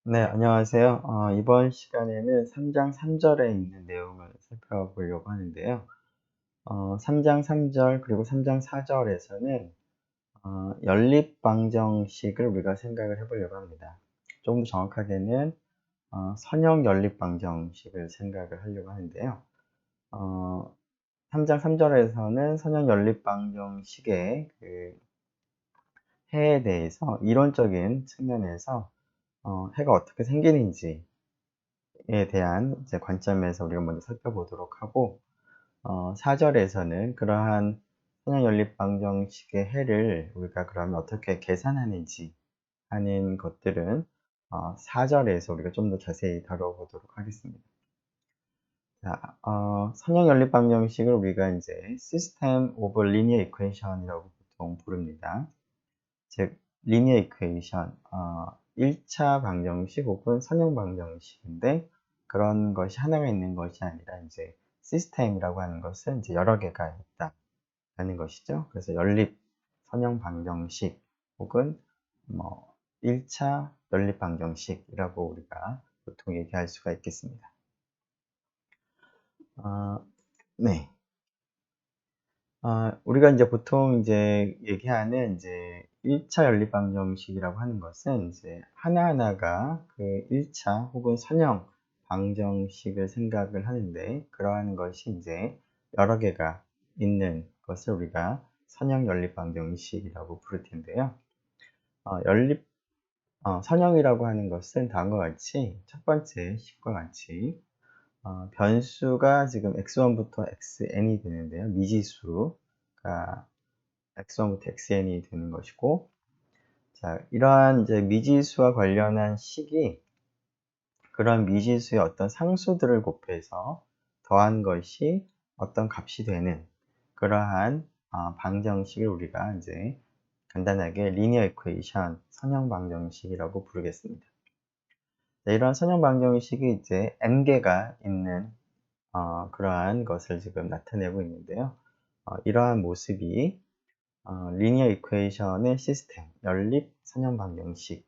네, 안녕하세요. 이번 시간에는 3장 3절에 있는 내용을 살펴보려고 하는데요. 3장 3절 그리고 3장 4절에서는 연립방정식을 우리가 생각을 해보려고 합니다. 조금 더 정확하게는 선형 연립방정식을 생각을 하려고 하는데요. 어, 3장 3절에서는 선형 연립방정식의 그 해에 대해서 이론적인 측면에서 해가 어떻게 생기는지 에 대한 이제 관점에서 우리가 먼저 살펴보도록 하고, 4절에서는 그러한 선형연립방정식의 해를 우리가 그러면 어떻게 계산하는지 하는 것들은 4절에서 우리가 좀 더 자세히 다뤄보도록 하겠습니다. 자, 선형연립방정식을 우리가 이제 System of Linear Equation이라고 보통 부릅니다. 즉, 리니어 이퀘이션, 1차 방정식 혹은 선형 방정식인데 그런 것이 하나가 있는 것이 아니라 이제 시스템이라고 하는 것은 이제 여러 개가 있다라는 것이죠. 그래서 연립 선형 방정식 혹은 뭐 1차 연립 방정식이라고 우리가 보통 얘기할 수가 있겠습니다. 네. 우리가 이제 보통 이제 얘기하는 이제 1차 연립 방정식이라고 하는 것은 이제 하나하나가 그 1차 혹은 선형 방정식을 생각을 하는데, 그러한 것이 이제 여러 개가 있는 것을 우리가 선형 연립 방정식이라고 부를 텐데요. 연립 선형이라고 하는 것은 다음과 같이 첫 번째 식과 같이 변수가 지금 x1부터 xn이 되는데요. 미지수가 x1부터 xn이 되는 것이고, 자, 이러한 이제 미지수와 관련한 식이 그런 미지수의 어떤 상수들을 곱해서 더한 것이 어떤 값이 되는 그러한 방정식을 우리가 이제 간단하게 리니어 이퀘이션 선형 방정식이라고 부르겠습니다. 자, 이러한 선형 방정식이 이제 n개가 있는 그러한 것을 지금 나타내고 있는데요. 이러한 모습이 리니어 이퀘이션의 시스템, 연립 선형 방정식의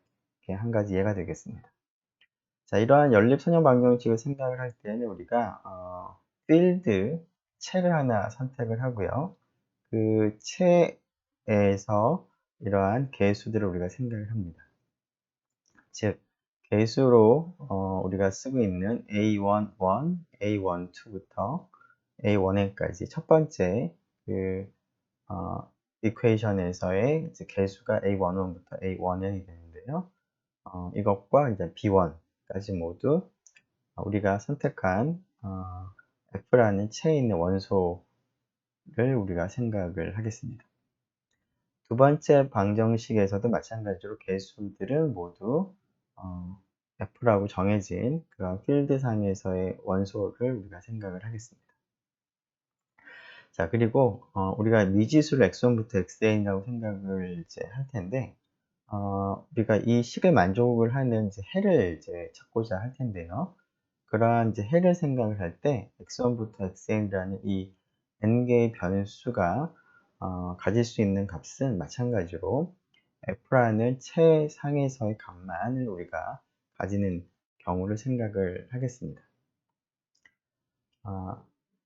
한 가지 예가 되겠습니다. 자, 이러한 연립 선형 방정식을 생각을 할 때는 우리가 필드 채를 하나 선택을 하고요. 그 채에서 이러한 개수들을 우리가 생각을 합니다. 즉, 개수로 우리가 쓰고 있는 A11, A12부터 A1n까지 첫 번째 그 이퀘이션에서의 이제 개수가 A11부터 A1n이 되는데요. 이것과 이제 B1까지 모두 우리가 선택한 F라는 체에 있는 원소를 우리가 생각을 하겠습니다. 두 번째 방정식에서도 마찬가지로 개수들은 모두 F라고 정해진 그런 필드상에서의 원소를 우리가 생각을 하겠습니다. 자, 그리고 우리가 미지수를 x1부터 xn이라고 생각을 이제 할 텐데, 우리가 이 식을 만족을 하는 이제 해를 이제 찾고자 할 텐데요. 그러한 이제 해를 생각을 할 때 x1부터 xn이라는 이 n개의 변수가 가질 수 있는 값은 마찬가지로 f라는 최상에서의 값만을 우리가 가지는 경우를 생각을 하겠습니다.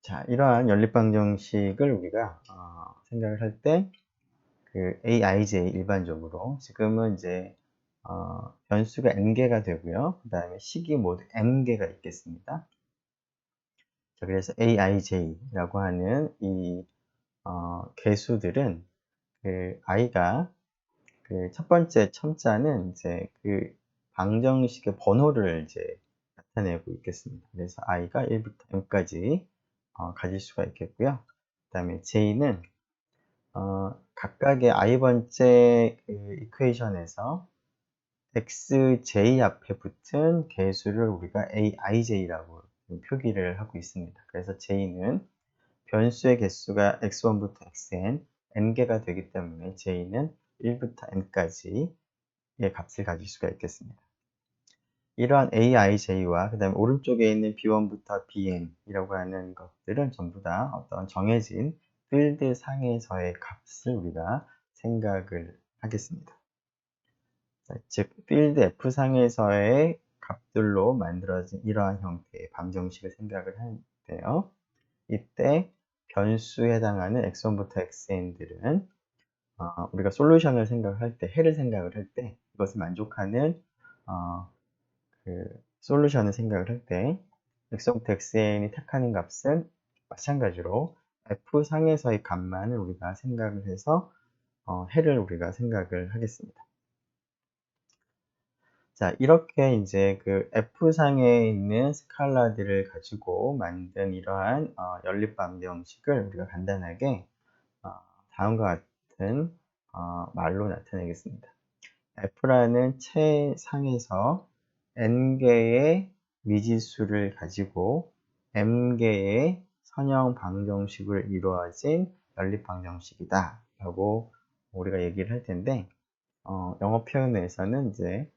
자, 이러한 연립방정식을 우리가 생각을 할 때 그 aij 일반적으로 지금은 이제 변수가 n개가 되고요. 그 다음에 식이 모두 m개가 있겠습니다. 자, 그래서 aij라고 하는 이 개수들은 그 i가 그 첫 번째 첨자는 이제 그 방정식의 번호를 이제 나타내고 있겠습니다. 그래서 i가 1부터 m까지 가질 수가 있겠고요. 그 다음에 j는 각각의 i번째 그 이퀘이션에서 xj 앞에 붙은 개수를 우리가 aij라고 표기를 하고 있습니다. 그래서 j는 변수의 개수가 x1부터 xn, n개가 되기 때문에 j는 1부터 n까지의 값을 가질 수가 있겠습니다. 이러한 aij와 그 다음에 오른쪽에 있는 b1부터 bn이라고 하는 것들은 전부 다 어떤 정해진 필드 상에서의 값을 우리가 생각을 하겠습니다. 즉 필드 F상에서의 값들로 만들어진 이러한 형태의 방정식을 생각을 하는데요. 이때 변수에 해당하는 x1부터 xn들은 우리가 솔루션을 생각할 때, 해를 생각을 할 때, 이것을 만족하는 그 솔루션을 생각을 할 때 x1부터 xn이 택하는 값은 마찬가지로 F상에서의 값만을 우리가 생각을 해서 해를 우리가 생각을 하겠습니다. 자, 이렇게 이제 그 F상에 있는 스칼라들을 가지고 만든 이러한 연립방정식을 우리가 간단하게 다음과 같은 말로 나타내겠습니다. F라는 최상에서 n개의 미지수를 가지고 m개의 선형 방정식을 이루어진 연립방정식이다 라고 우리가 얘기를 할 텐데 영어 표현에서는 이제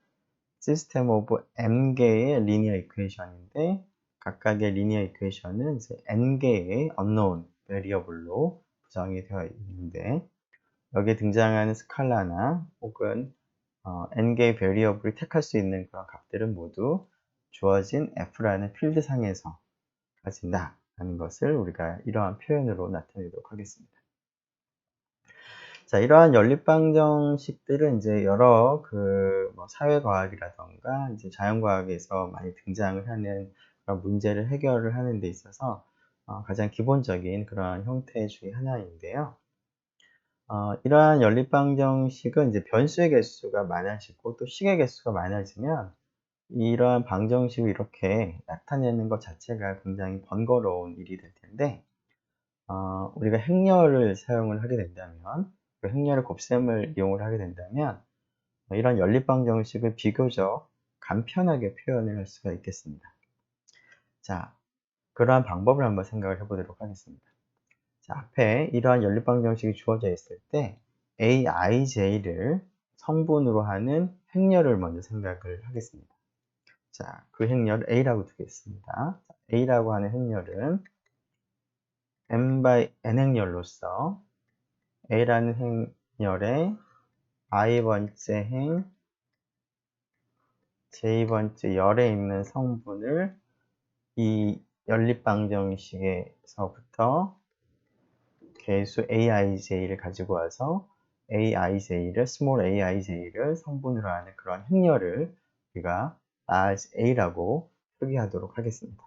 시스템 오브 m개의 리니어 이퀘이션인데 각각의 리니어 이퀘이션은 이제 n개의 unknown variable로 구성이 되어 있는데 여기에 등장하는 스칼라나 혹은 n개의 베리어블을 택할 수 있는 그런 값들은 모두 주어진 f라는 필드 상에서 가진다 라는 것을 우리가 이러한 표현으로 나타내도록 하겠습니다. 자, 이러한 연립방정식들은 이제 여러 뭐 사회과학이라던가 이제 자연과학에서 많이 등장을 하는 그런 문제를 해결을 하는 데 있어서 가장 기본적인 그런 형태 중에 하나인데요. 이러한 연립방정식은 이제 변수의 개수가 많아지고 또 식의 개수가 많아지면 이러한 방정식을 이렇게 나타내는 것 자체가 굉장히 번거로운 일이 될 텐데 우리가 행렬을 사용을 하게 된다면 그 행렬의 곱셈을 이용을 하게 된다면 이런 연립방정식을 비교적 간편하게 표현을 할 수가 있겠습니다. 자, 그러한 방법을 한번 생각을 해보도록 하겠습니다. 자, 앞에 이러한 연립방정식이 주어져 있을 때 aij를 성분으로 하는 행렬을 먼저 생각을 하겠습니다. 자, 그 행렬을 a라고 두겠습니다. a라고 하는 행렬은 m by n 행렬로서 a라는 행렬의 i번째 행, j번째 열에 있는 성분을 이 연립방정식에서부터 개수 aij를 가지고 와서 aij를 small aij를 성분으로 하는 그런 행렬을 우리가 large a라고 표기하도록 하겠습니다.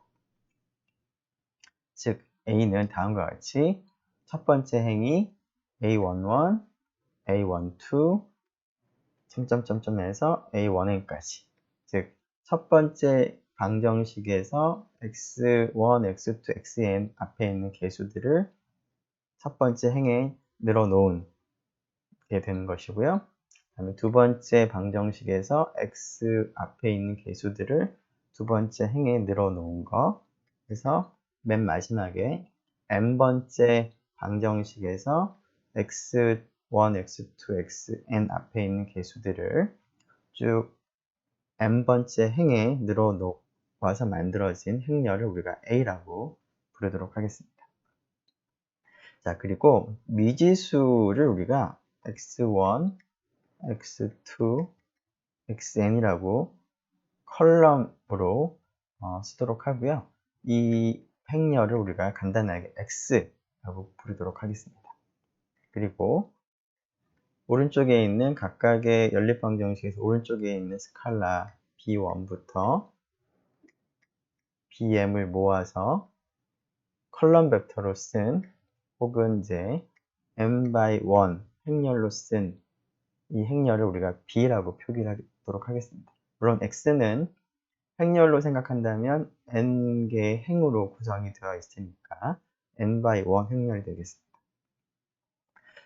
즉 a는 다음과 같이 첫 번째 행이 a11, a12, 점점점점에서 a1n까지 즉 첫 번째 방정식에서 x1, x2, xn 앞에 있는 개수들을 첫 번째 행에 늘어놓은 게 되는 것이고요. 그다음에 두 번째 방정식에서 x 앞에 있는 개수들을 두 번째 행에 늘어놓은 거. 그래서 맨 마지막에 n번째 방정식에서 x1, x2, xn 앞에 있는 개수들을 쭉 n번째 행에 늘어놓아서 만들어진 행렬을 우리가 a라고 부르도록 하겠습니다. 자, 그리고 미지수를 우리가 x1, x2, xn이라고 컬럼으로 쓰도록 하고요. 이 행렬을 우리가 간단하게 x라고 부르도록 하겠습니다. 그리고 오른쪽에 있는 각각의 연립방정식에서 오른쪽에 있는 스칼라 b1부터 bm을 모아서 컬럼 벡터로 쓴 혹은 이제 m by 1 행렬로 쓴 이 행렬을 우리가 b라고 표기하도록 하겠습니다. 물론 x는 행렬로 생각한다면 n개의 행으로 구성이 되어 있으니까 n by 1 행렬이 되겠습니다.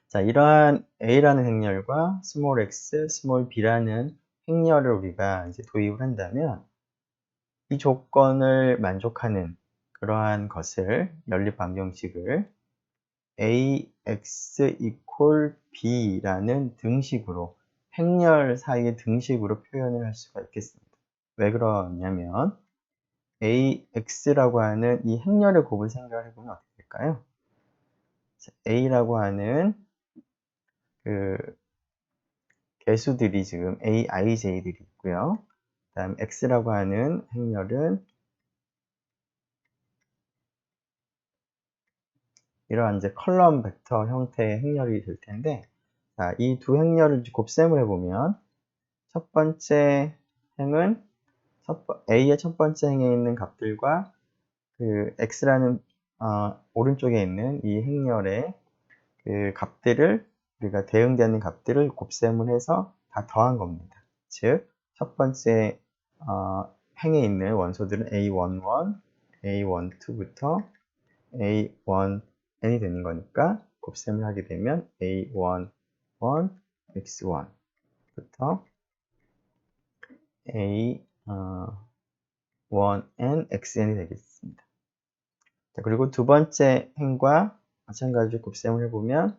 자, 이러한 a라는 행렬과 small x, small b라는 행렬을 우리가 이제 도입을 한다면 이 조건을 만족하는 그러한 것을 연립방정식을 ax equal b라는 등식으로 행렬 사이의 등식으로 표현을 할 수가 있겠습니다. 왜 그러냐면 ax라고 하는 이 행렬의 곱을 생각해 보면 어떻게 될까요? a라고 하는 그 개수들이 지금 A, I, J들이 있고요. 다음 X라고 하는 행렬은 이러한 이제 컬럼 벡터 형태의 행렬이 될 텐데, 자, 이 두 행렬을 곱셈을 해보면 첫 번째 행은 A의 첫 번째 행에 있는 값들과 그 X라는 오른쪽에 있는 이 행렬의 그 값들을 우리가 대응되는 값들을 곱셈을 해서 다 더한 겁니다. 즉, 첫 번째 행에 있는 원소들은 A11, A12부터 A1n이 되는 거니까 곱셈을 하게 되면 A11, X1부터 A1n, Xn이 되겠습니다. 자, 그리고 두 번째 행과 마찬가지로 곱셈을 해보면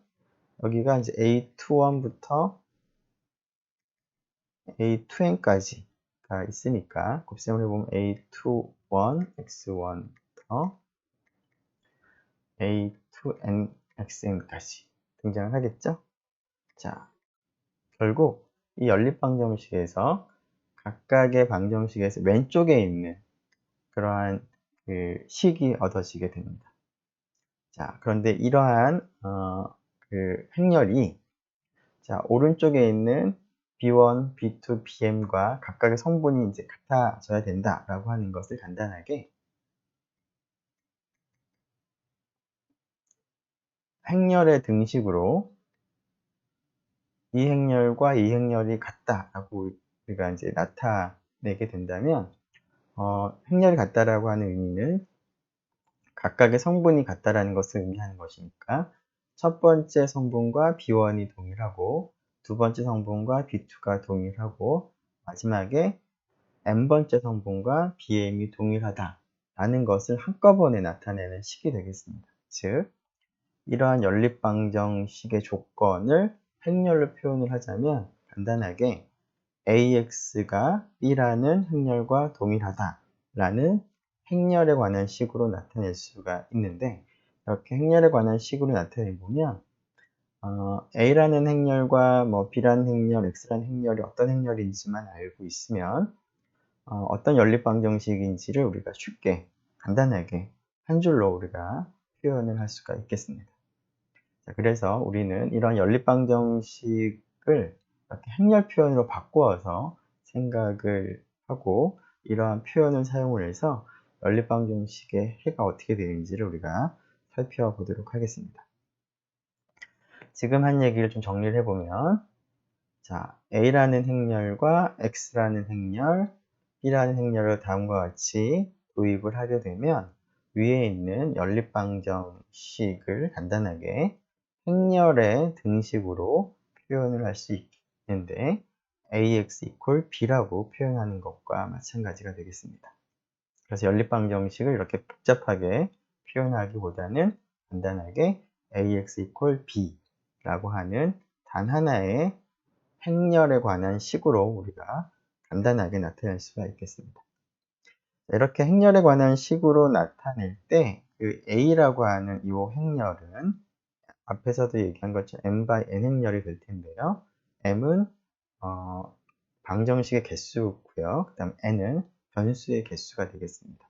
여기가 이제 A21부터 A2n까지가 있으니까 곱셈을 해보면 A21, X1부터 A2n, Xn까지 등장을 하겠죠? 자, 결국 이 연립방정식에서 각각의 방정식에서 왼쪽에 있는 그러한 그 식이 얻어지게 됩니다. 자, 그런데 이러한 그 행렬이 자, 오른쪽에 있는 B1, B2, BM과 각각의 성분이 이제 같아져야 된다라고 하는 것을 간단하게 행렬의 등식으로 이 행렬과 이 행렬이 같다라고 우리가 이제 나타내게 된다면, 행렬이 같다라고 하는 의미는 각각의 성분이 같다라는 것을 의미하는 것이니까 첫 번째 성분과 B1이 동일하고 두 번째 성분과 B2가 동일하고 마지막에 n번째 성분과 BM이 동일하다라는 것을 한꺼번에 나타내는 식이 되겠습니다. 즉, 이러한 연립방정식의 조건을 행렬로 표현을 하자면 간단하게 AX가 B라는 행렬과 동일하다라는 행렬에 관한 식으로 나타낼 수가 있는데, 이렇게 행렬에 관한 식으로 나타내보면 A라는 행렬과 뭐 B라는 행렬, X라는 행렬이 어떤 행렬인지만 알고 있으면 어떤 연립방정식인지를 우리가 쉽게 간단하게 한 줄로 우리가 표현을 할 수가 있겠습니다. 자, 그래서 우리는 이런 연립방정식을 이렇게 행렬 표현으로 바꾸어서 생각을 하고 이러한 표현을 사용을 해서 연립방정식의 해가 어떻게 되는지를 우리가 살펴보도록 하겠습니다. 지금 한 얘기를 좀 정리를 해보면, 자, A라는 행렬과 X라는 행렬, B라는 행렬을 다음과 같이 도입을 하게 되면 위에 있는 연립방정식을 간단하게 행렬의 등식으로 표현을 할 수 있는데 AX equal B라고 표현하는 것과 마찬가지가 되겠습니다. 그래서 연립방정식을 이렇게 복잡하게 표현하기보다는 간단하게 AX equal B라고 하는 단 하나의 행렬에 관한 식으로 우리가 간단하게 나타낼 수가 있겠습니다. 이렇게 행렬에 관한 식으로 나타낼 때 그 A라고 하는 이 행렬은 앞에서도 얘기한 것처럼 m by n 행렬이 될 텐데요. m은 방정식의 개수고요. 그 다음 n은 변수의 개수가 되겠습니다.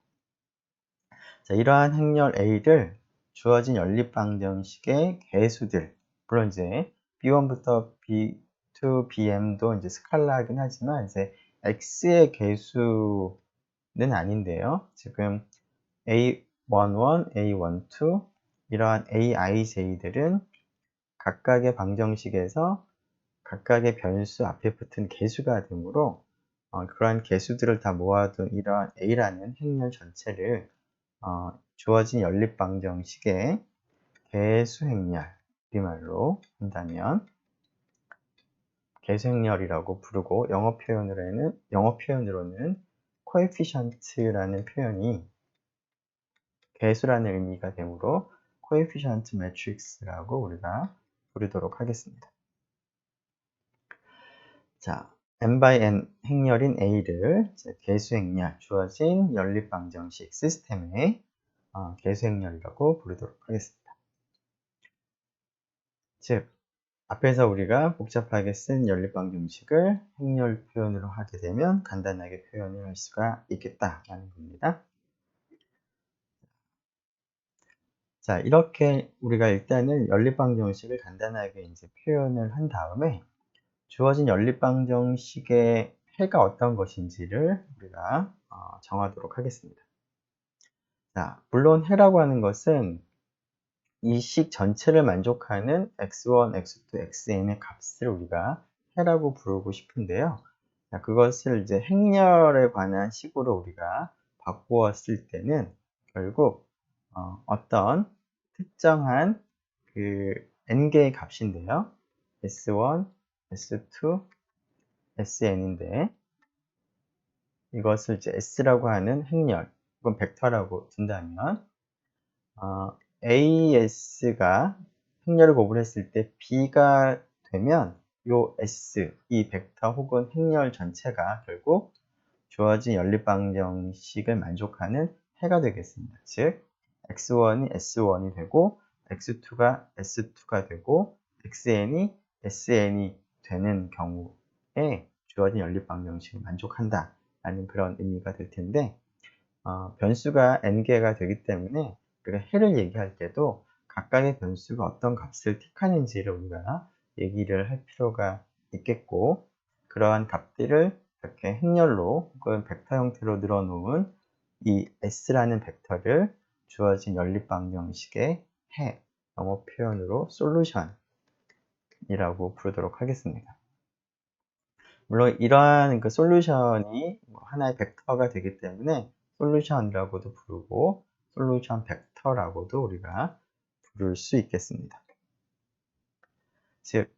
자, 이러한 행렬 A를 주어진 연립방정식의 개수들, 물론 이제 B1부터 B2, BM도 이제 스칼라이긴 하지만 이제 X의 개수는 아닌데요. 지금 A11, A12 이러한 AIJ들은 각각의 방정식에서 각각의 변수 앞에 붙은 개수가 되므로 그러한 개수들을 다 모아둔 이러한 A라는 행렬 전체를 주어진 연립방정식의 개수행렬, 우리말로 한다면 개수행렬이라고 부르고 영어 표현으로는 coefficient라는 표현이 개수라는 의미가 되므로 coefficient matrix라고 우리가 부르도록 하겠습니다. 자, n by n 행렬인 A를 개수행렬, 주어진 연립방정식 시스템의 개수행렬이라고 부르도록 하겠습니다. 즉, 앞에서 우리가 복잡하게 쓴 연립방정식을 행렬 표현으로 하게 되면 간단하게 표현을 할 수가 있겠다라는 겁니다. 자, 이렇게 우리가 일단은 연립방정식을 간단하게 이제 표현을 한 다음에 주어진 연립방정식의 해가 어떤 것인지를 우리가 정하도록 하겠습니다. 자, 물론 해라고 하는 것은 이 식 전체를 만족하는 x1, x2, xn의 값을 우리가 해라고 부르고 싶은데요. 자, 그것을 이제 행렬에 관한 식으로 우리가 바꾸었을 때는 결국 어떤 특정한 그 n개의 값인데요. s1, s2, sn인데 이것을 이제 s라고 하는 행렬 혹은 벡터라고 둔다면 AS가 행렬을 구분했을 때 B가 되면 요 S, 이 벡터 혹은 행렬 전체가 결국 주어진 연립방정식을 만족하는 해가 되겠습니다. 즉, X1이 S1이 되고 X2가 S2가 되고 XN이 SN이 되는 경우에 주어진 연립방정식을 만족한다 라는 그런 의미가 될 텐데 변수가 n개가 되기 때문에 우리가 해를 얘기할 때도 각각의 변수가 어떤 값을 택하는지를 우리가 얘기를 할 필요가 있겠고, 그러한 값들을 이렇게 행렬로 혹은 벡터 형태로 늘어놓은 이 s라는 벡터를 주어진 연립방정식의 해, 영어 표현으로 솔루션이라고 부르도록 하겠습니다. 물론 이러한 그 솔루션이 하나의 벡터가 되기 때문에 솔루션이라고도 부르고 솔루션 벡터라고도 우리가 부를 수 있겠습니다. 즉,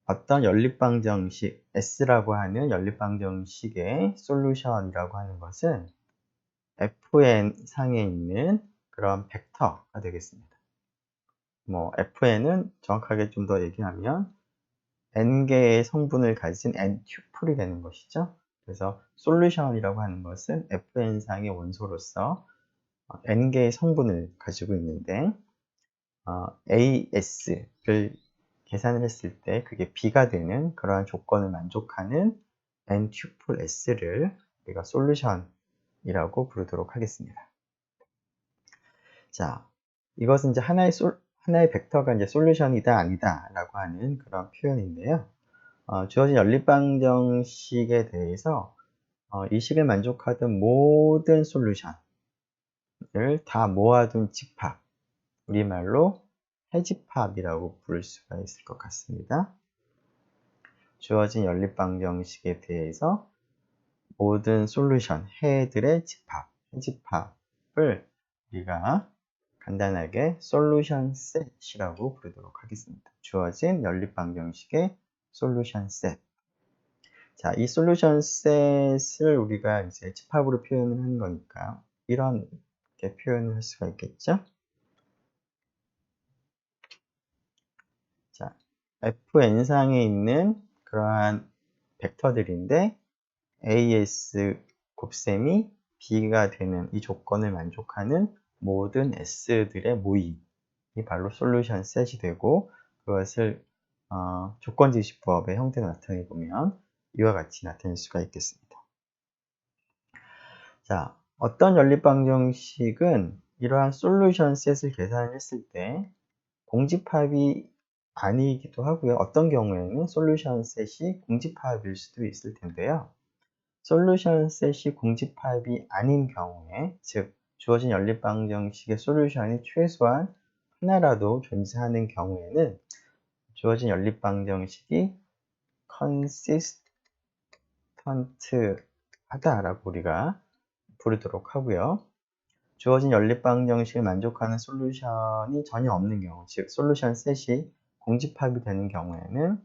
어떤 연립방정식 S라고 하는 연립방정식의 솔루션이라고 하는 것은 Fn 상에 있는 그런 벡터가 되겠습니다. Fn은 정확하게 좀 더 얘기하면 n개의 성분을 가진 n-튜플이 되는 것이죠. 그래서 솔루션이라고 하는 것은 Fn상의 원소로서 n개의 성분을 가지고 있는데 AS를 계산을 했을 때 그게 B가 되는 그러한 조건을 만족하는 n-튜플 S를 우리가 솔루션이라고 부르도록 하겠습니다. 자, 이것은 이제 하나의 벡터가 이제 솔루션이다 아니다 라고 하는 그런 표현인데요. 주어진 연립방정식에 대해서 이 식을 만족하던 모든 솔루션을 다 모아둔 집합, 우리말로 해집합이라고 부를 수가 있을 것 같습니다. 주어진 연립방정식에 대해서 모든 솔루션, 해들의 집합, 해집합을 우리가 간단하게 솔루션 셋이라고 부르도록 하겠습니다. 주어진 연립방정식의 솔루션 셋. 자, 이 솔루션 셋을 우리가 이제 집합으로 표현을 하는 거니까 이렇게 표현을 할 수가 있겠죠? 자, Fn상에 있는 그러한 벡터들인데 AS 곱셈이 B가 되는 이 조건을 만족하는 모든 S들의 모임이 바로 솔루션 셋이 되고, 그것을 조건지시법의 형태로 나타내 보면 이와 같이 나타낼 수가 있겠습니다. 자, 어떤 연립방정식은 이러한 솔루션 셋을 계산했을 때 공집합이 아니기도 하고요. 어떤 경우에는 솔루션 셋이 공집합일 수도 있을 텐데요. 솔루션 셋이 공집합이 아닌 경우에, 즉 주어진 연립방정식의 솔루션이 최소한 하나라도 존재하는 경우에는 주어진 연립방정식이 컨시스턴트하다라고 우리가 부르도록 하고요. 주어진 연립방정식을 만족하는 솔루션이 전혀 없는 경우, 즉 솔루션 셋이 공집합이 되는 경우에는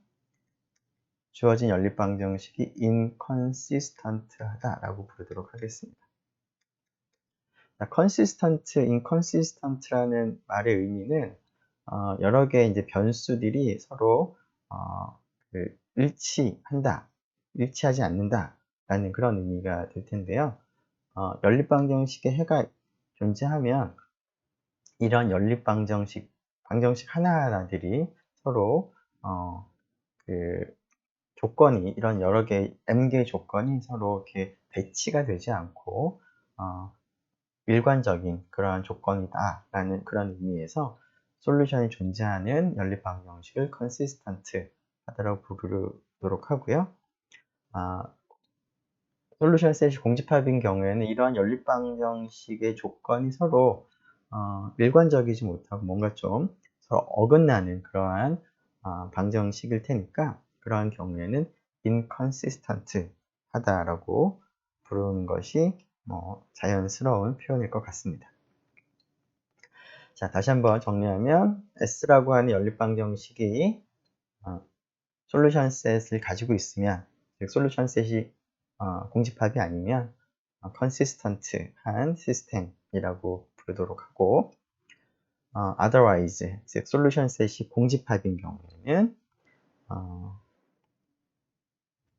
주어진 연립방정식이 inconsistent하다라고 부르도록 하겠습니다. consistent, inconsistent라는 말의 의미는 여러 개의 이제 변수들이 서로 일치한다, 일치하지 않는다라는 그런 의미가 될 텐데요. 연립방정식의 해가 존재하면 이런 방정식 하나하나들이 서로 그 조건이 이런 여러 개 m개의 조건이 서로 이렇게 배치가 되지 않고 일관적인 그러한 조건이다라는 그런 의미에서 솔루션이 존재하는 연립방정식을 consistent 하다라고 부르도록 하고요. 솔루션 셋이 공집합인 경우에는 이러한 연립방정식의 조건이 서로 일관적이지 못하고 뭔가 좀 서로 어긋나는 그러한 방정식일 테니까 그러한 경우에는 inconsistent 하다라고 부르는 것이 자연스러운 표현일 것 같습니다. 자, 다시 한번 정리하면 S라고 하는 연립방정식이 솔루션 셋을 가지고 있으면, 즉 솔루션 셋이 공집합이 아니면 consistent한 시스템이라고 부르도록 하고, otherwise, 즉 솔루션 셋이 공집합인 경우에는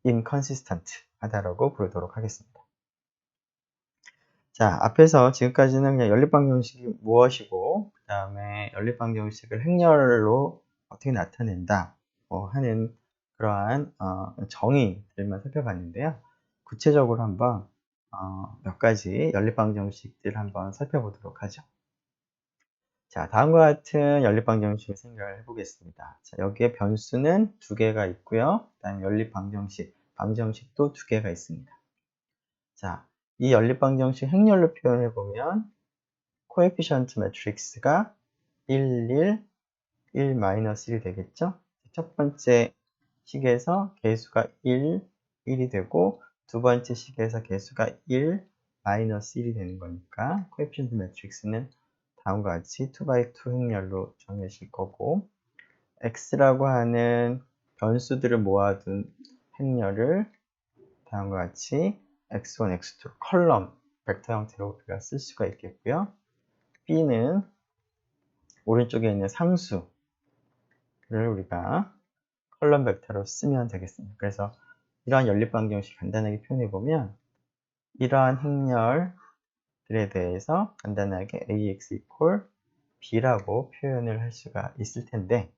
inconsistent 하다라고 부르도록 하겠습니다. 자, 앞에서 지금까지는 그냥 연립방정식이 무엇이고, 그 다음에 연립방정식을 행렬로 어떻게 나타낸다 하는 그러한 정의들만 살펴봤는데요. 구체적으로 한번 몇 가지 연립방정식들 한번 살펴보도록 하죠. 자, 다음과 같은 연립방정식을 생각을 해보겠습니다. 자, 여기에 변수는 두 개가 있고요. 그 다음에 방정식도 두 개가 있습니다. 자, 이 연립방정식 행렬로 표현해보면 코에피션트 매트릭스가 1, 1, 1, 마이너스 1이 되겠죠? 첫 번째 식에서 개수가 1, 1이 되고 두 번째 식에서 개수가 1, 마이너스 1이 되는 거니까 코에피션트 매트릭스는 다음과 같이 2x2 행렬로 정해질 거고 x라고 하는 변수들을 모아둔 행렬을 다음과 같이 x1, x2 컬럼 벡터 형태로 우리가 쓸 수가 있겠고요. b는 오른쪽에 있는 상수를 우리가 컬럼 벡터로 쓰면 되겠습니다. 그래서 이러한 연립방정식 간단하게 표현해보면 이러한 행렬들에 대해서 간단하게 ax b라고 표현을 할 수가 있을 텐데,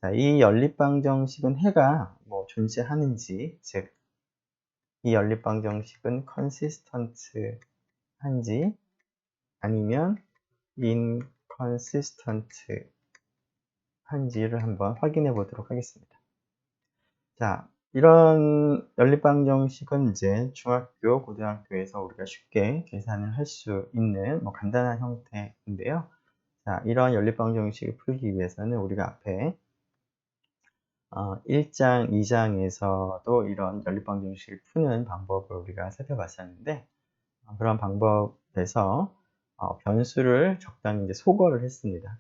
자, 이 연립방정식은 해가 존재하는지, 즉 이 연립방정식은 consistent 한지 아니면 inconsistent 한지를 한번 확인해 보도록 하겠습니다. 자, 이런 연립방정식은 이제 중학교, 고등학교에서 우리가 쉽게 계산을 할 수 있는 간단한 형태인데요. 자, 이러한 연립방정식을 풀기 위해서는 우리가 앞에 1장, 2장에서도 이런 연립방정식을 푸는 방법을 우리가 살펴봤었는데, 그런 방법에서 변수를 적당히 이제 소거를 했습니다.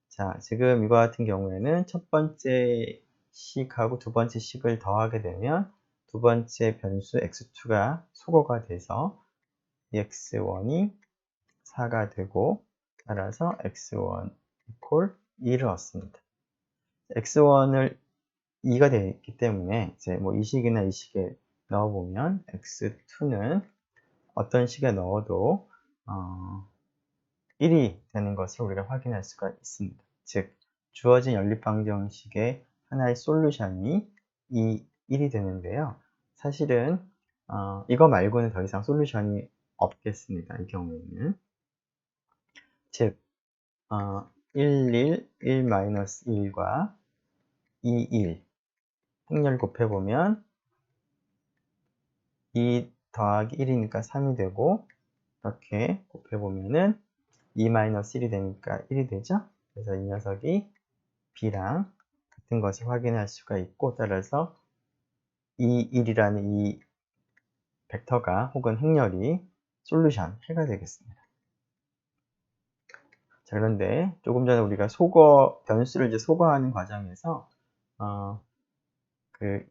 자, 지금 이거 같은 경우에는 첫 번째 식하고 두 번째 식을 더하게 되면 두 번째 변수 x2가 소거가 돼서 x1이 4가 되고 따라서 x1 equal 2를 얻습니다. x1을 2가 되기 때문에 이제 이 식이나 이 식에 넣어보면 x2는 어떤 식에 넣어도 1이 되는 것을 우리가 확인할 수가 있습니다. 즉, 주어진 연립방정식의 하나의 솔루션이 1이 되는데요. 사실은 이거 말고는 더 이상 솔루션이 없겠습니다. 이 경우에는. 즉, 1, 1, 1, 1과 2, 1 행렬 곱해보면 2 더하기 1이니까 3이 되고 이렇게 곱해보면은 2-1이 되니까 1이 되죠? 그래서 이 녀석이 b랑 같은 것을 확인할 수가 있고 따라서 2, 1이라는 이 벡터가 혹은 행렬이 솔루션 해가 되겠습니다. 자, 그런데 조금 전에 우리가 변수를 이제 소거하는 과정에서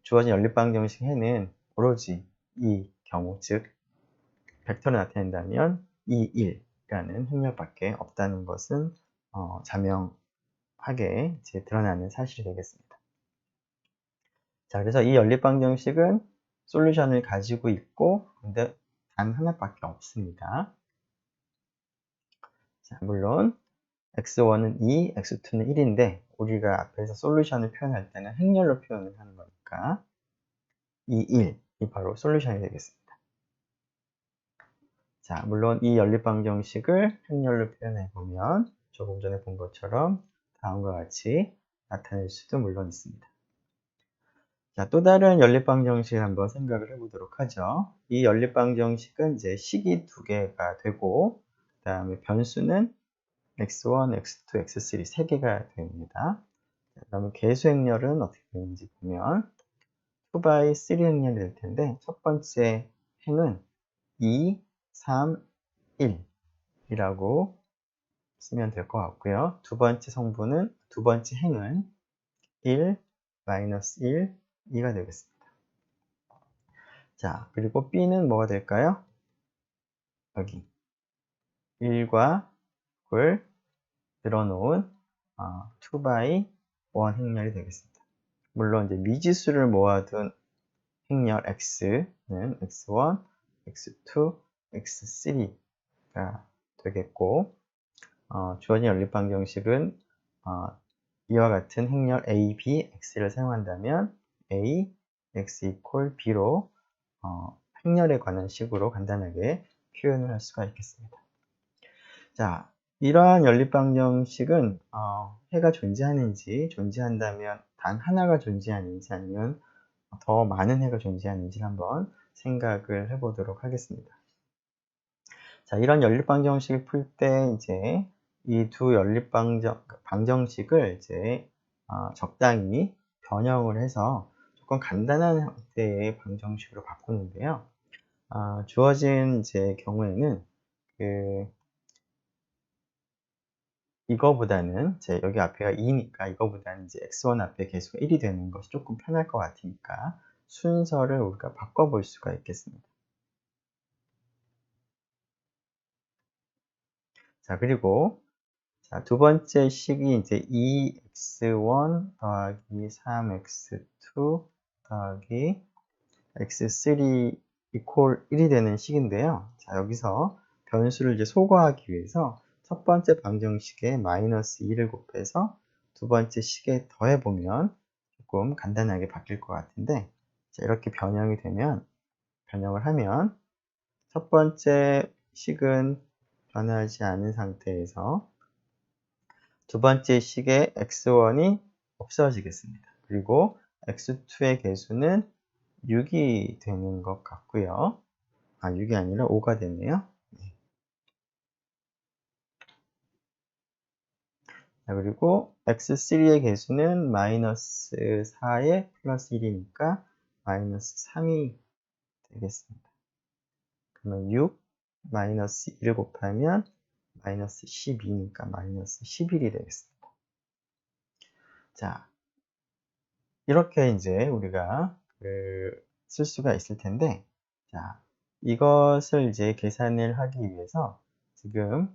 주어진 연립방정식 해는 오로지 이 경우, 즉 벡터를 나타낸다면 2, 1이라는 행렬밖에 없다는 것은 자명하게 이제 드러나는 사실이 되겠습니다. 자, 그래서 이 연립방정식은 솔루션을 가지고 있고, 근데 단 하나밖에 없습니다. 자, 물론 x1은 2, x2는 1인데 우리가 앞에서 솔루션을 표현할 때는 행렬로 표현을 하는 거니까 이 1이 바로 솔루션이 되겠습니다. 자, 물론 이 연립방정식을 행렬로 표현해보면 조금 전에 본 것처럼 다음과 같이 나타낼 수도 물론 있습니다. 자, 또 다른 연립방정식을 한번 생각을 해보도록 하죠. 이 연립방정식은 이제 식이 두 개가 되고, 그 다음에 변수는 x1, x2, x3 세 개가 됩니다. 그 다음에 계수 행렬은 어떻게 되는지 보면 2by 3 행렬이 될 텐데, 첫 번째 행은 2, 3, 1이라고 쓰면 될 것 같고요. 두 번째 행은 1, 마이너스 1, 2가 되겠습니다. 자, 그리고 B는 뭐가 될까요? 여기 1과 9을 늘어놓은 2by 1 행렬이 되겠습니다. 물론 이제 미지수를 모아둔 행렬 x는 x1, x2, x3가 되겠고, 주어진 연립방정식은 이와 같은 행렬 a, b, x를 사용한다면 a, x equal b로 행렬에 관한 식으로 간단하게 표현을 할 수가 있겠습니다. 자, 이러한 연립방정식은 해가 존재한다면 단 하나가 존재하는지 아니면 더 많은 해가 존재하는지 한번 생각을 해보도록 하겠습니다. 자, 이런 연립방정식을 풀 때 이제 이 두 방정식을 이제 적당히 변형을 해서 조금 간단한 형태의 방정식으로 바꾸는데요. 주어진 이제 경우에는 이거보다는 이제 여기 앞에가 2니까 이거보다는 이제 x1 앞에 개수가 1이 되는 것이 조금 편할 것 같으니까 순서를 우리가 바꿔볼 수가 있겠습니다. 자, 그리고 두 번째 식이 이제 2x1 더하기 3x2 더하기 x3 equal 1이 되는 식인데요. 자, 여기서 변수를 이제 소거하기 위해서 첫 번째 방정식에 마이너스 2를 곱해서 두 번째 식에 더해보면 조금 간단하게 바뀔 것 같은데, 자, 이렇게 변형을 하면 첫 번째 식은 변하지 않은 상태에서 두 번째 식의 x1이 없어지겠습니다. 그리고 x2의 개수는 6이 되는 것 같고요. 6이 아니라 5가 되네요. 자, 그리고 x3의 개수는 마이너스 4에 플러스 1이니까 마이너스 3이 되겠습니다. 그러면 6 마이너스 1을 곱하면 마이너스 12니까 마이너스 11이 되겠습니다. 자, 이렇게 이제 우리가 쓸 수가 있을 텐데, 자, 이것을 이제 계산을 하기 위해서 지금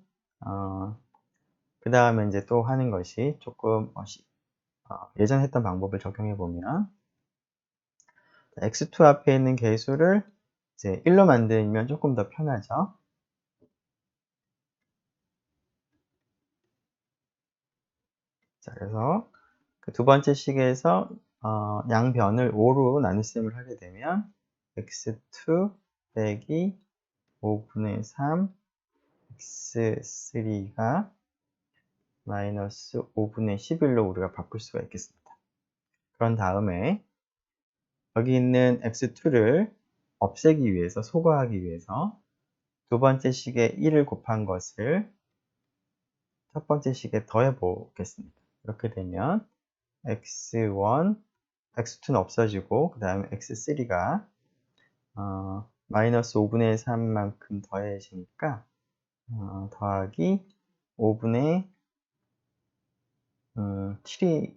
그 다음에 이제 또 하는 것이 조금 예전에 했던 방법을 적용해 보면 x2 앞에 있는 개수를 이제 1로 만들면 조금 더 편하죠. 자, 그래서 그 두 번째 식에서 양변을 5로 나눗셈을 하게 되면 x2 빼기 5분의 3 x3가 마이너스 5분의 11로 우리가 바꿀 수가 있겠습니다. 그런 다음에 여기 있는 x2를 없애기 위해서, 소거하기 위해서 두 번째 식에 1을 곱한 것을 첫 번째 식에 더해 보겠습니다. 이렇게 되면 x1, x2는 없어지고 그 다음에 x3가 마이너스 5분의 3만큼 더해지니까 더하기 5분의 7이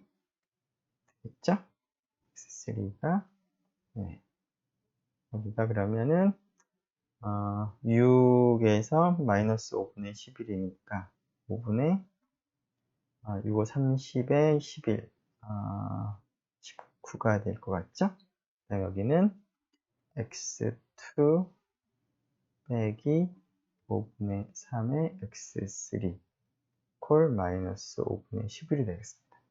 되겠죠? x3가 여기가 그러면은 6에서 마이너스 5분의 11이니까 5분의 6, 5, 30에 11 19가 될 것 같죠? 여기는 x2 빼기 5분의 3의 x3 콜 마이너스 5분의 11이 되겠습니다.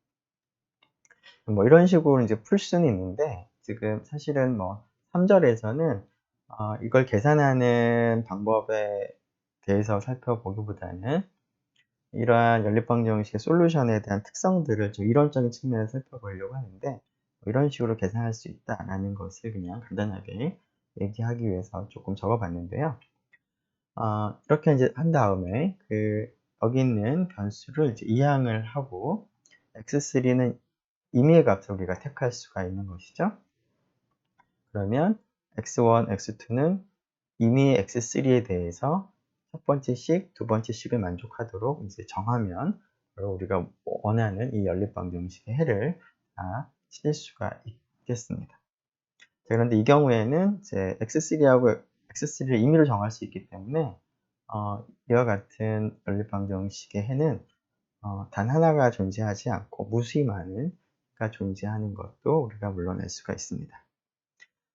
뭐 이런 식으로 이제 풀 수는 있는데, 지금 사실은 뭐 3절에서는 이걸 계산하는 방법에 대해서 살펴보기보다는 이러한 연립방정식의 솔루션에 대한 특성들을 좀 이론적인 측면에서 살펴보려고 하는데, 뭐 이런 식으로 계산할 수 있다라는 것을 그냥 간단하게 얘기하기 위해서 조금 적어봤는데요. 이렇게 이제 한 다음에 여기 있는 변수를 이제 이항을 하고, x3는 임의의 값을 우리가 택할 수가 있는 것이죠. 그러면 x1, x2는 임의의 x3에 대해서 첫 번째 식, 두 번째 식을 만족하도록 이제 정하면 바로 우리가 원하는 이 연립방정식의 해를 다 찾을 수가 있겠습니다. 자, 그런데 이 경우에는 이제 x3하고 x3를 임의로 정할 수 있기 때문에 이와 같은 연립방정식의 해는 단 하나가 존재하지 않고 무수히 많은 가 존재하는 것도 우리가 물러낼 수가 있습니다.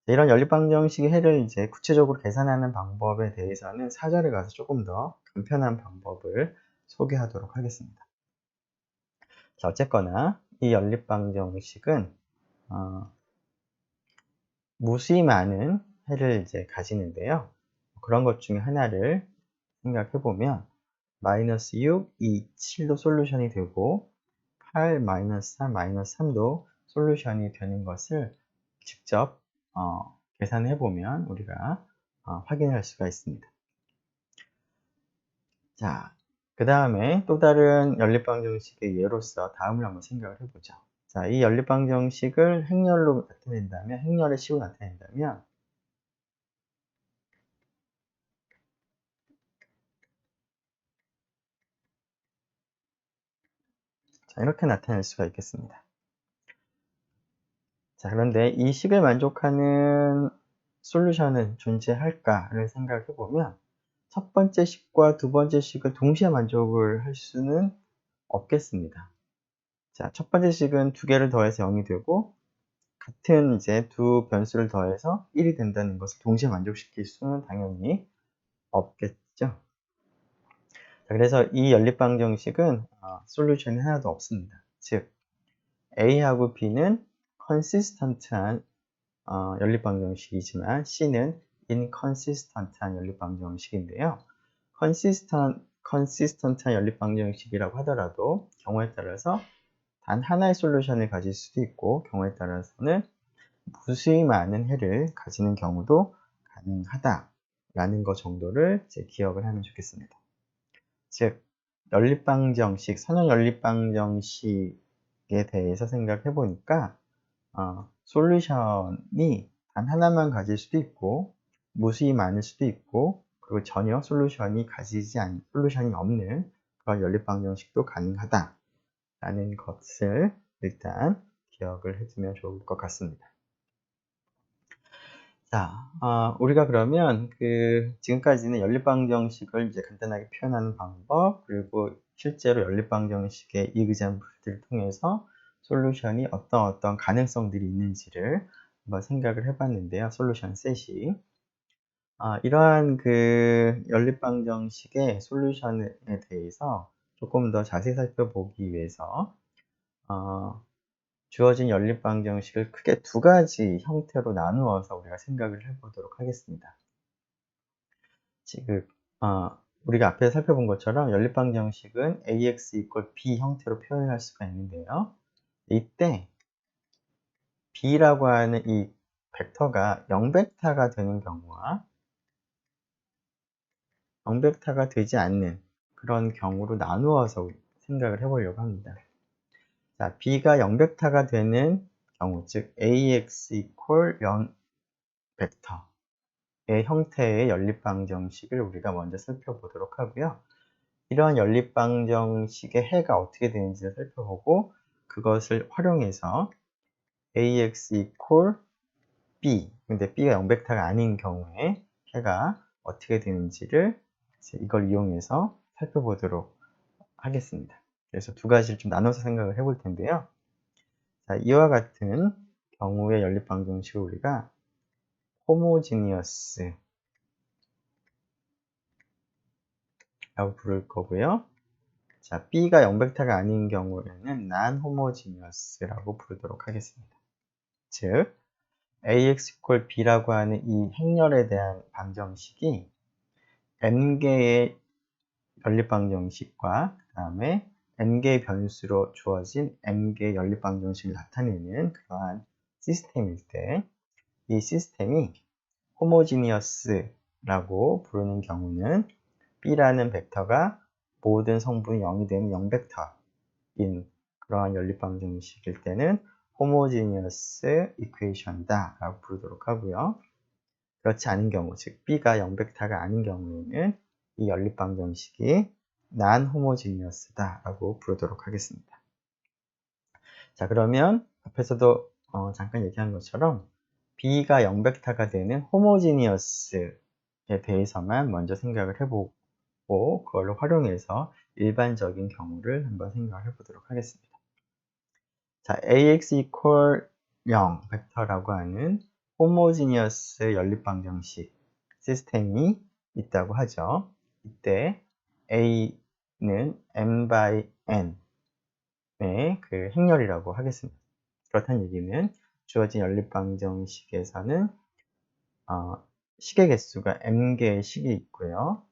이런 연립방정식의 해를 이제 구체적으로 계산하는 방법에 대해서는 4절에 가서 조금 더 간편한 방법을 소개하도록 하겠습니다. 자, 어쨌거나 이 연립방정식은 무수히 많은 해를 이제 가지는데요. 그런 것 중에 하나를 생각해 보면 마이너스 6, 2, 7도 솔루션이 되고 8, 마이너스 3, 마이너스 3도 솔루션이 되는 것을 직접 계산해 보면 우리가 확인할 수가 있습니다. 자, 그 다음에 또 다른 연립방정식의 예로서 다음을 한번 생각을 해보죠. 자, 이 연립방정식을 행렬로 나타낸다면, 행렬의 식으로 나타낸다면, 자, 이렇게 나타낼 수가 있겠습니다. 자, 그런데 이 식을 만족하는 솔루션은 존재할까를 생각해 보면, 첫 번째 식과 두 번째 식을 동시에 만족을 할 수는 없겠습니다. 자, 첫 번째 식은 두 개를 더해서 0이 되고, 같은 이제 두 변수를 더해서 1이 된다는 것을 동시에 만족시킬 수는 당연히 없겠죠. 자, 그래서 이 연립방정식은 솔루션이 하나도 없습니다. 즉, A하고 B는 consistent한 연립방정식이지만 C는 inconsistent한 연립방정식인데요. consistent한 연립방정식이라고 하더라도 경우에 따라서 단 하나의 솔루션을 가질 수도 있고, 경우에 따라서는 무수히 많은 해를 가지는 경우도 가능하다라는 것 정도를 이제 기억을 하면 좋겠습니다. 즉, 연립방정식, 선형 연립방정식에 대해서 생각해 보니까 솔루션이 단 하나만 가질 수도 있고, 무수히 많을 수도 있고, 그리고 전혀 솔루션이 없는 그런 연립방정식도 가능하다라는 것을 일단 기억을 해두면 좋을 것 같습니다. 자, 우리가 그러면 지금까지는 연립방정식을 이제 간단하게 표현하는 방법, 그리고 실제로 연립방정식의 이그젬플들을 통해서 솔루션이 어떤 가능성들이 있는지를 한번 생각을 해봤는데요. 솔루션 셋이. 이러한 연립방정식의 솔루션에 대해서 조금 더 자세히 살펴보기 위해서 주어진 연립방정식을 크게 두 가지 형태로 나누어서 우리가 생각을 해보도록 하겠습니다. 지금 우리가 앞에 살펴본 것처럼 연립방정식은 ax = b 형태로 표현할 수가 있는데요. 이때 b라고 하는 이 벡터가 0벡터가 되는 경우와 0벡터가 되지 않는 그런 경우로 나누어서 생각을 해보려고 합니다. 자, b가 0벡터가 되는 경우, 즉 ax = 0 벡터의 형태의 연립방정식을 우리가 먼저 살펴보도록 하고요. 이러한 연립방정식의 해가 어떻게 되는지를 살펴보고, 그것을 활용해서 ax = b, 근데 b가 0벡터가 아닌 경우에 해가 어떻게 되는지를 이걸 이용해서 살펴보도록 하겠습니다. 그래서 두 가지를 좀 나눠서 생각을 해볼 텐데요. 자, 이와 같은 경우의 연립방정식을 우리가 호모지니어스 라고 부를 거고요. 자, B가 0벡터가 아닌 경우에는 non-homogeneous라고 부르도록 하겠습니다. 즉, AX equal B라고 하는 이 행렬에 대한 방정식이 N개의 연립방정식과 그 다음에 N개의 변수로 주어진 M개의 연립방정식을 나타내는 그러한 시스템일 때, 이 시스템이 호모지니어스라고 부르는 경우는 B라는 벡터가 모든 성분이 0이 되는 0벡터인 그러한 연립방정식일 때는 호모지니어스 이퀘이션이다 라고 부르도록 하고요. 그렇지 않은 경우, 즉 B가 0벡터가 아닌 경우에는 이 연립방정식이 non-homogeneous다 라고 부르도록 하겠습니다. 자, 그러면 앞에서도 잠깐 얘기한 것처럼 B가 0벡터가 되는 호모지니어스에 대해서만 먼저 생각을 해보고 그걸로 활용해서 일반적인 경우를 한번 생각을 해보도록 하겠습니다. 자, AX equal 0 벡터라고 하는 호모지니어스 연립방정식 시스템이 있다고 하죠. 이때 A는 M by N의 그 행렬이라고 하겠습니다. 그렇다는 얘기는 주어진 연립방정식에서는 식의 개수가 M개의 식이 있고요.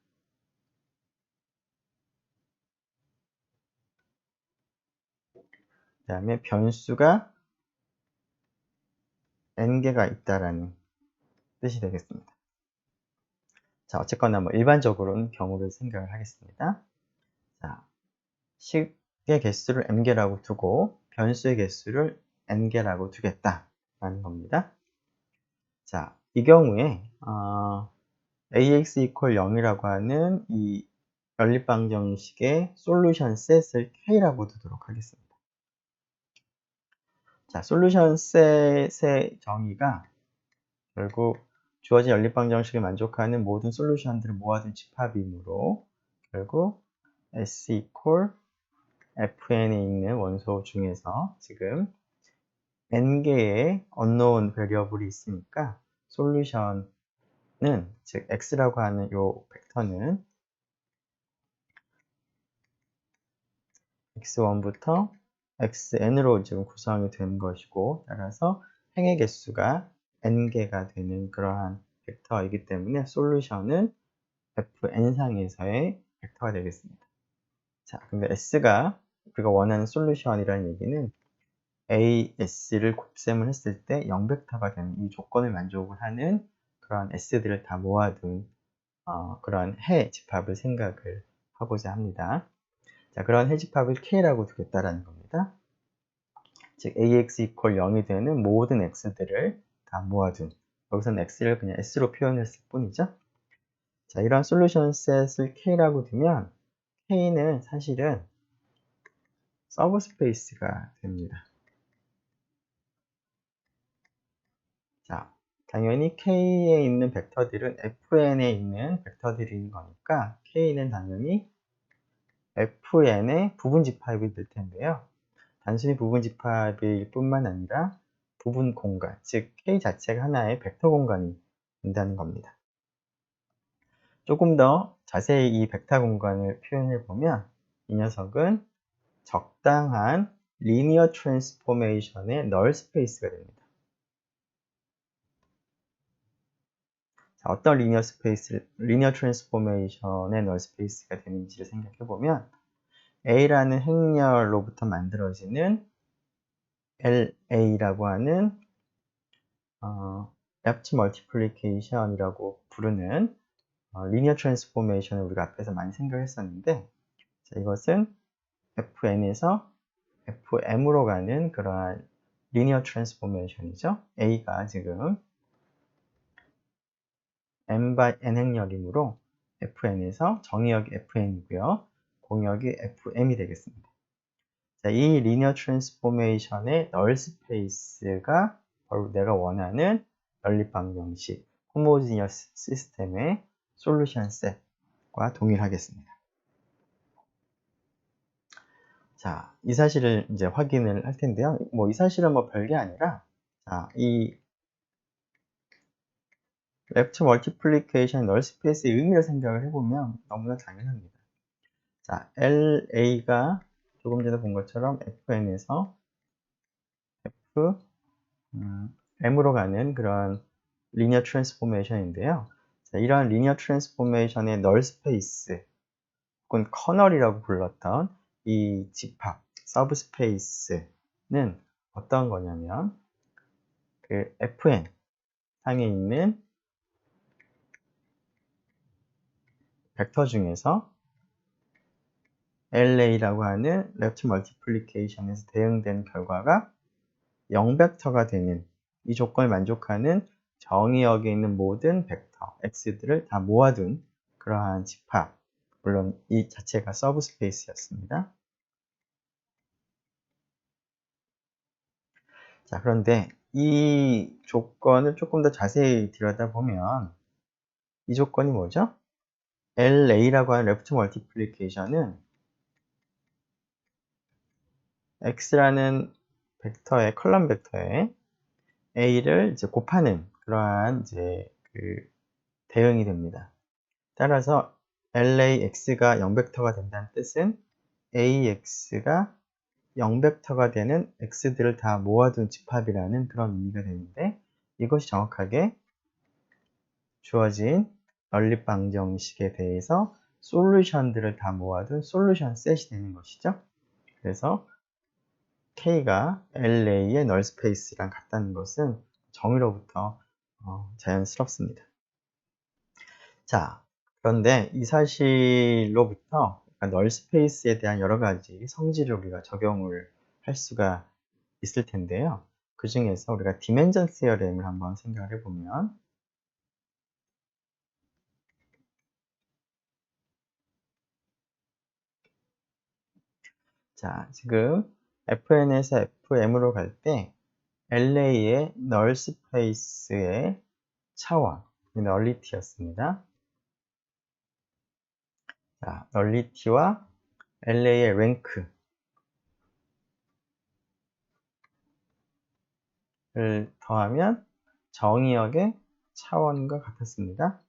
그 다음에 변수가 N개가 있다라는 뜻이 되겠습니다. 자, 어쨌거나 뭐 일반적으로는 경우를 생각을 하겠습니다. 자, 식의 개수를 M개라고 두고 변수의 개수를 N개라고 두겠다라는 겁니다. 자, 이 경우에 AX equal 0이라고 하는 이 연립방정식의 솔루션 셋을 K라고 두도록 하겠습니다. 자, 솔루션 셋의 정의가 결국 주어진 연립방정식을 만족하는 모든 솔루션들을 모아둔 집합이므로 결국 S equal Fn에 있는 원소 중에서 지금 N개의 unknown variable이 있으니까 솔루션은, 즉 X라고 하는 이 벡터는 X1부터 Xn으로 지금 구성이 된 것이고, 따라서 행의 개수가 N개가 되는 그러한 벡터이기 때문에 솔루션은 Fn상에서의 벡터가 되겠습니다. 자, 근데 S가 우리가 원하는 솔루션이라는 얘기는 AS를 곱셈을 했을 때 0벡터가 되는 이 조건을 만족을 하는 그러한 S들을 다 모아둔 그런 해 집합을 생각을 하고자 합니다. 자, 그런 해 집합을 K라고 두겠다라는 겁니다. 즉 AX equal 0이 되는 모든 X들을 다 모아둔, 여기서는 X를 그냥 S로 표현했을 뿐이죠. 자, 이런 솔루션 셋을 K라고 두면 K는 사실은 서브스페이스가 됩니다. 자, 당연히 K에 있는 벡터들은 Fn에 있는 벡터들인 거니까 K는 당연히 Fn의 부분 집합이 될 텐데요. 단순히 부분 집합일 뿐만 아니라 부분 공간, 즉 K 자체가 하나의 벡터 공간이 된다는 겁니다. 조금 더 자세히 이 벡터 공간을 표현해 보면 이 녀석은 적당한 리니어 트랜스포메이션의 널 스페이스가 됩니다. 자, 어떤 리니어 트랜스포메이션의 널 스페이스가 되는지를 생각해 보면 A라는 행렬로부터 만들어지는 LA라고 하는 랩트 멀티플리케이션이라고 부르는 리니어 트랜스포메이션을 우리가 앞에서 많이 생각했었는데, 자, 이것은 Fn에서 Fm으로 가는 그러한 리니어 트랜스포메이션이죠. A가 지금 M by N 행렬이므로 Fn에서 정의역이 Fn이고요. 공역이 Fm이 되겠습니다. 자, 이 리니어 트랜스포메이션의 널 스페이스가 바로 내가 원하는 연립방정식 호모지니어스 시스템의 솔루션 셋과 동일하겠습니다. 자, 이 사실을 이제 확인을 할 텐데요. 이 사실은 별게 아니라, 자, 이 랩트 멀티플리케이션 널 스페이스의 의미를 생각을 해보면 너무나 당연합니다. 자, LA가 조금 전에 본 것처럼 FN에서 M으로 가는 그런 리니어 트랜스포메이션인데요. 자, 이러한 리니어 트랜스포메이션의 널 스페이스 혹은 커널이라고 불렀던 이 집합, 서브 스페이스는 어떤 거냐면 그 FN 상에 있는 벡터 중에서 LA라고 하는 레프트 멀티플리케이션에서 대응된 결과가 0벡터가 되는 이 조건을 만족하는 정의역에 있는 모든 벡터 x들을 다 모아둔 그러한 집합, 물론 이 자체가 서브 스페이스였습니다. 자, 그런데 이 조건을 조금 더 자세히 들여다보면 이 조건이 뭐죠? LA라고 하는 레프트 멀티플리케이션은 x라는 벡터의 컬럼 벡터에 a를 이제 곱하는 그러한 이제 그 대응이 됩니다. 따라서 LAX가 0벡터가 된다는 뜻은 AX가 0벡터가 되는 x들을 다 모아둔 집합이라는 그런 의미가 되는데 이것이 정확하게 주어진 연립방정식에 대해서 솔루션들을 다 모아둔 솔루션 셋이 되는 것이죠. 그래서 K가 LA의 널 스페이스랑 같다는 것은 정의로부터 자연스럽습니다. 자, 그런데 이 사실로부터 널 스페이스에 대한 여러 가지 성질을 우리가 적용을 할 수가 있을 텐데요. 그 중에서 우리가 디멘전 시어렘을 한번 생각을 해보면, 자, 지금 FN에서 FM으로 갈 때 LA의 널 스페이스의 차원, 널리티였습니다. 자, 널리티와 LA의 랭크를 더하면 정의역의 차원과 같았습니다.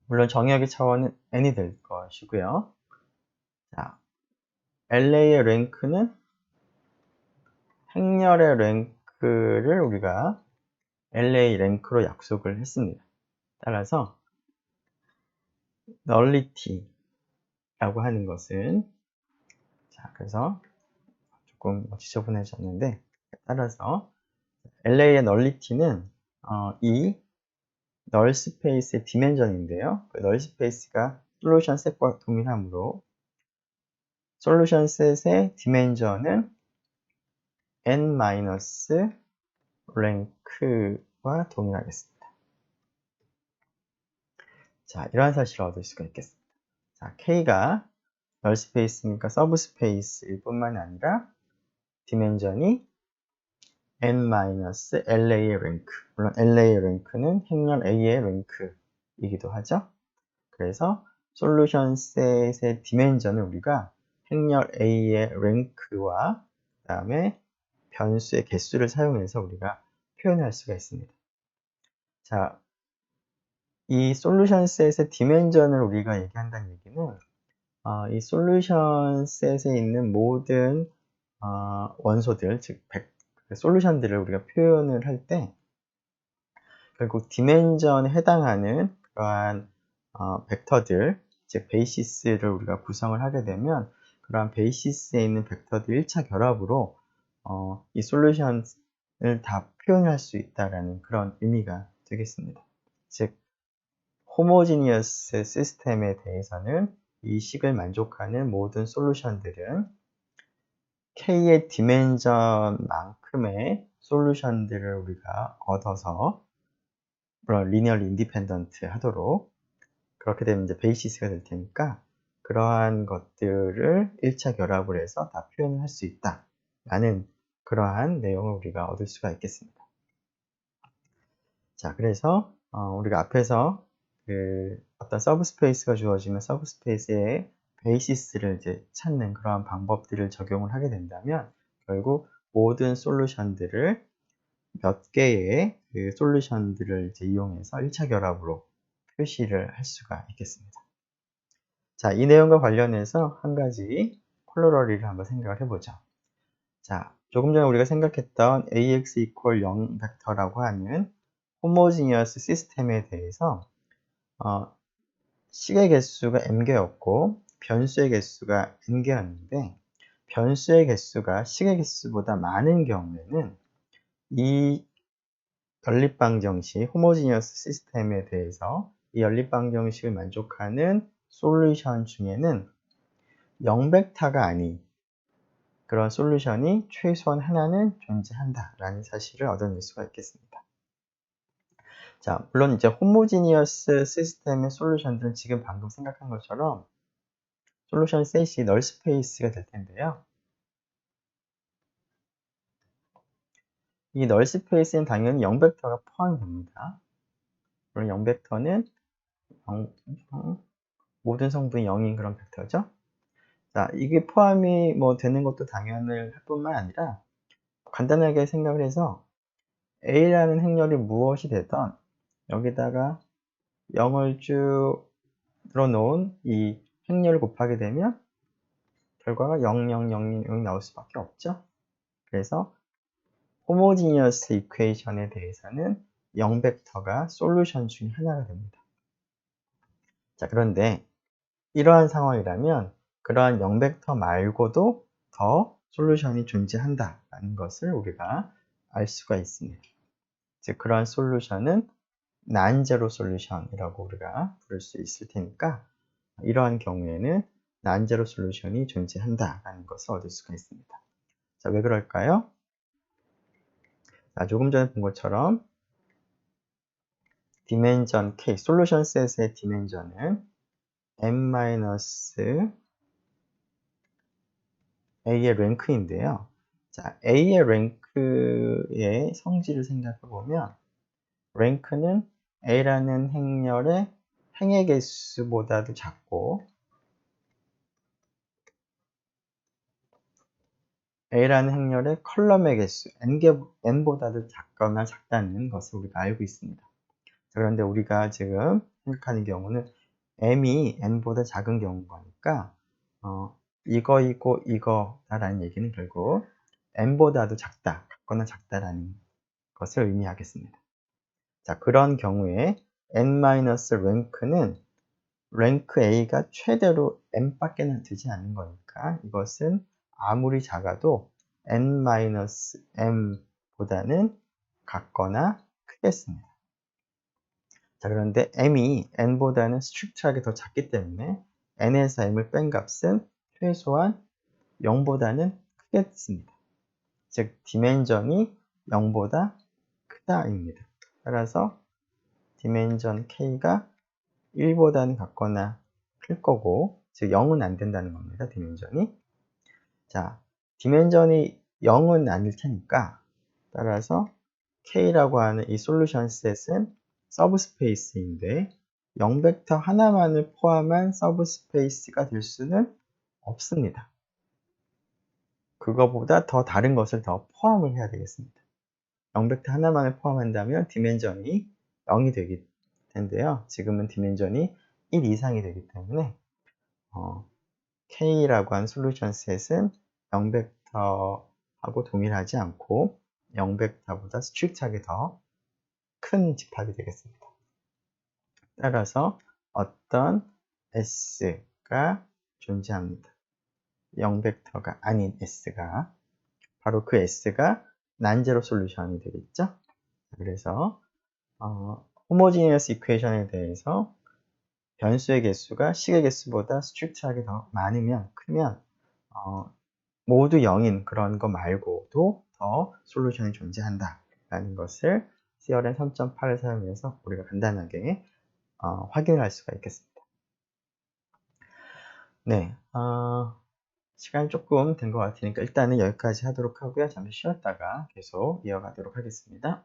물론 정의역의 차원은 n이 될 것이고요. 자, LA의 랭크는 행렬의 랭크를 우리가 LA 랭크로 약속을 했습니다. 따라서 널리티라고 하는 것은, 자, 그래서 조금 지저분해졌는데, 따라서 LA의 널리티는 이 널 스페이스의 디멘전인데요. 그 널 스페이스가 솔루션 셋과 동일하므로 솔루션 셋의 디멘전은 n-랭크와 동일하겠습니다. 자, 이러한 사실을 얻을 수가 있겠습니다. 자, K가 널 스페이스니까 서브 스페이스일 뿐만 아니라 디멘전이 n-LA의 랭크, 물론 LA의 랭크는 행렬 A의 랭크이기도 하죠. 그래서 솔루션 셋의 디멘전을 우리가 행렬 A의 랭크와 그 다음에 변수의 개수를 사용해서 우리가 표현할 수가 있습니다. 자, 이 솔루션 셋의 디멘전을 우리가 얘기한다는 얘기는 이 솔루션 셋에 있는 모든 원소들, 즉 솔루션들을 우리가 표현을 할 때 결국 디멘전에 해당하는 그러한 벡터들, 즉 베이시스를 우리가 구성을 하게 되면 그러한 베이시스에 있는 벡터들 1차 결합으로 이 솔루션을 다 표현할 수 있다라는 그런 의미가 되겠습니다. 즉 호모지니어스 시스템에 대해서는 이 식을 만족하는 모든 솔루션들은 K의 디멘전만큼의 솔루션들을 우리가 얻어서 물론 리니어리 인디펜던트 하도록 그렇게 되면 이제 베이시스가 될 테니까 그러한 것들을 1차 결합을 해서 다 표현을 할 수 있다 라는 그러한 내용을 우리가 얻을 수가 있겠습니다. 자, 그래서 우리가 앞에서 어떤 서브스페이스가 주어지면 서브스페이스의 베이시스를 이제 찾는 그러한 방법들을 적용을 하게 된다면 결국 모든 솔루션들을 몇 개의 그 솔루션들을 이제 이용해서 1차 결합으로 표시를 할 수가 있겠습니다. 자, 이 내용과 관련해서 한 가지 콜로러리를 한번 생각을 해보죠. 자, 조금 전에 우리가 생각했던 AX equal 0 벡터라고 하는 호모지니어스 시스템에 대해서 식의 개수가 m개였고 변수의 개수가 n개였는데, 변수의 개수가 식의 개수보다 많은 경우에는 이 연립방정식, 호모지니어스 시스템에 대해서 이 연립방정식을 만족하는 솔루션 중에는 0벡터가 아닌 그런 솔루션이 최소한 하나는 존재한다라는 사실을 얻어낼 수가 있겠습니다. 자, 물론 이제 호모지니어스 시스템의 솔루션들은 지금 방금 생각한 것처럼 솔루션 셋이 널 스페이스가 될 텐데요. 이 널 스페이스는 당연히 0벡터가 포함됩니다. 물론 0벡터는 모든 성분이 0인 그런 벡터죠. 자, 이게 포함이 되는 것도 당연할 뿐만 아니라 간단하게 생각을 해서 A라는 행렬이 무엇이 되든 여기다가 0을 쭉 들어놓은 이 행렬을 곱하게 되면 결과가 0, 0, 0, 0 나올 수밖에 없죠. 그래서 호모지니어스 이퀘이션에 대해서는 0벡터가 솔루션 중에 하나가 됩니다. 자, 그런데 이러한 상황이라면 그러한 0벡터 말고도 더 솔루션이 존재한다라는 것을 우리가 알 수가 있습니다. 즉, 그러한 솔루션은 난제로 솔루션이라고 우리가 부를 수 있을 테니까 이러한 경우에는 난제로 솔루션이 존재한다라는 것을 얻을 수가 있습니다. 자, 왜 그럴까요? 자, 조금 전에 본 것처럼 디멘전 K, 솔루션 셋의 디멘전은 n-a의 랭크인데요. 자, a의 랭크의 성질을 생각해 보면 랭크는 a라는 행렬의 행의 개수보다도 작고 a라는 행렬의 컬럼의 개수 n보다도 작거나 작다는 것을 우리가 알고 있습니다. 자, 그런데 우리가 지금 생각하는 경우는 m이 n보다 작은 경우인 거니까 이거이고 이거다라는 얘기는 결국 n보다도 작다, 같거나 작다라는 것을 의미하겠습니다. 자, 그런 경우에 n-랭크는 랭크 a가 최대로 n밖에 되지 않는 거니까 이것은 아무리 작아도 n-m보다는 같거나 크겠습니다. 자, 그런데 m이 n보다는 스트릭트하게 더 작기 때문에 n에서 m을 뺀 값은 최소한 0보다는 크겠습니다. 즉, 디멘전이 0보다 크다입니다. 따라서 디멘전 k가 1보다는 같거나 클 거고, 즉 0은 안 된다는 겁니다. 디멘전이. 자, 디멘전이 0은 아닐 테니까 따라서 k라고 하는 이 솔루션 셋은 서브스페이스인데 0벡터 하나만을 포함한 서브스페이스가 될 수는 없습니다. 그거보다 더 다른 것을 더 포함을 해야 되겠습니다. 0벡터 하나만을 포함한다면 디멘전이 0이 되기 텐데요. 지금은 디멘전이 1 이상이 되기 때문에 K라고 한 솔루션 셋은 0벡터하고 동일하지 않고 0벡터보다 스트릭트하게 더 큰 집합이 되겠습니다. 따라서 어떤 S가 존재합니다. 0벡터가 아닌 S가, 바로 그 S가 난제로 솔루션이 되겠죠. 그래서 호모지니어스 이퀘이션에 대해서 변수의 개수가 식의 개수보다 스트릭트하게 더 많으면, 크면 모두 0인 그런 거 말고도 더 솔루션이 존재한다라는 것을 CRN 3.8을 사용해서 우리가 간단하게 확인을 할 수가 있겠습니다. 네, 시간이 조금 된 것 같으니까 일단은 여기까지 하도록 하고요. 잠시 쉬었다가 계속 이어가도록 하겠습니다.